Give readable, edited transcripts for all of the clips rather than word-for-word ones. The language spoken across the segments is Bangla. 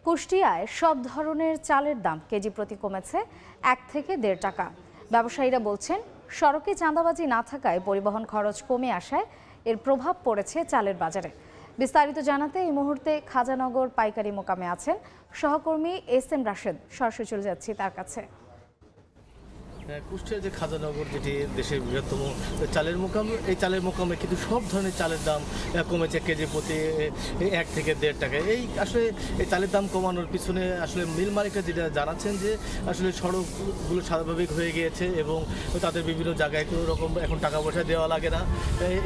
কুষ্টিয়ায় সব ধরনের চালের দাম কেজি প্রতি কমেছে 1 থেকে 1.5 টাকা। ব্যবসায়ীরা বলছেন, সড়কে চাঁদাবাজি না থাকায় পরিবহন খরচ কমে আসায় এর প্রভাব পড়েছে চালের বাজারে। বিস্তারিত জানাতে এই মুহূর্তে খাজানগর পাইকারি মোকামে আছেন সহকর্মী SM রাশেদ। সরাসরি চলে যাচ্ছি তার কাছে। কুষ্টিয়া যে খাজানগর, যেটি দেশের বৃহত্তম চালের মোকাম, এই চালের মোকামে কিন্তু সব ধরনের চালের দাম কমেছে কেজি প্রতি 1 থেকে 1.5 টাকা। এই আসলে এই চালের দাম কমানোর পিছনে আসলে মিল মালিকরা যেটা জানাচ্ছেন যে আসলে সড়কগুলো স্বাভাবিক হয়ে গিয়েছে এবং তাদের বিভিন্ন জায়গায় কোনো রকম এখন টাকা পয়সা দেওয়া লাগে না।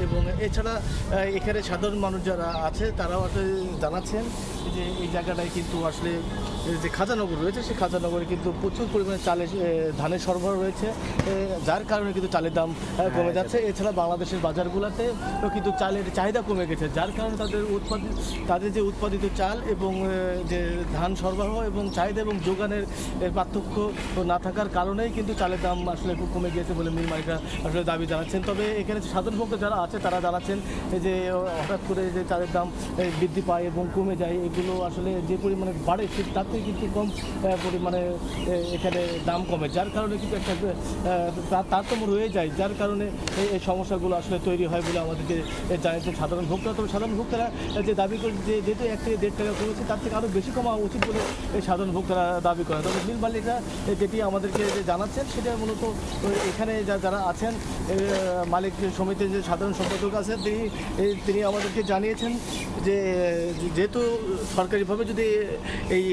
এবং এছাড়া এখানে সাধারণ মানুষ যারা আছে তারাও আসলে জানাচ্ছেন যে এই জায়গাটায় কিন্তু আসলে যে খাজানগর রয়েছে, সেই খাজানগরে কিন্তু প্রচুর পরিমাণে ধানের সরবরাহ রয়েছে, যার কারণে কিন্তু চালের দাম কমে যাচ্ছে। এছাড়া বাংলাদেশের বাজারগুলোতে কিন্তু চালের চাহিদা কমে গেছে, যার কারণে তাদের যে উৎপাদিত চাল এবং যে ধান সরবরাহ এবং চাহিদা এবং যোগানের পার্থক্য না থাকার কারণেই কিন্তু চালের দাম আসলে খুব কমে গিয়েছে বলে মিল মালিকরা আসলে দাবি জানাচ্ছেন। তবে এখানে সাধারণ ভোক্তা যারা আছে তারা জানাচ্ছেন যে হঠাৎ করে যে চালের দাম বৃদ্ধি পায় এবং কমে যায়, এগুলো আসলে যে পরিমাণে বাড়ে তাতে কিন্তু কম পরিমাণে এখানে দাম কমে, যার কারণে কিন্তু একটা তারতম্য রয়ে যায়, যার কারণে এই সমস্যাগুলো আসলে তৈরি হয় বলে আমাদেরকে জানিয়েছেন সাধারণ ভোক্তা। তবে সাধারণ ভোক্তারা যে দাবি করে যে যেহেতু 1 থেকে 1.5 টাকা কমেছে, তার থেকে আরও বেশি কমা উচিত বলে এই সাধারণ ভোক্তারা দাবি করেন। তবে মিল মালিকরা যেটি আমাদেরকে যে জানাচ্ছেন সেটা মূলত এখানে যারা আছেন মালিক সমিতির যে সাধারণ সম্পাদক আছেন তিনি আমাদেরকে জানিয়েছেন যে যেহেতু সরকারিভাবে যদি এই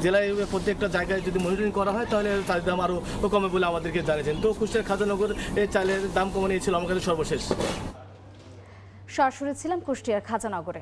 জেলায় প্রত্যেকটা জায়গায় যদি মনিটরিং করা হয় তাহলে চালের দাম আরও কমে বলে আমাদেরকে জানিয়েছেন। তো কুষ্টিয়ার খাজানগর এই চালের দাম কমানো ছিল আমার কাছে সর্বশেষ। সরাসরি ছিলাম কুষ্টিয়ার খাজানগরে।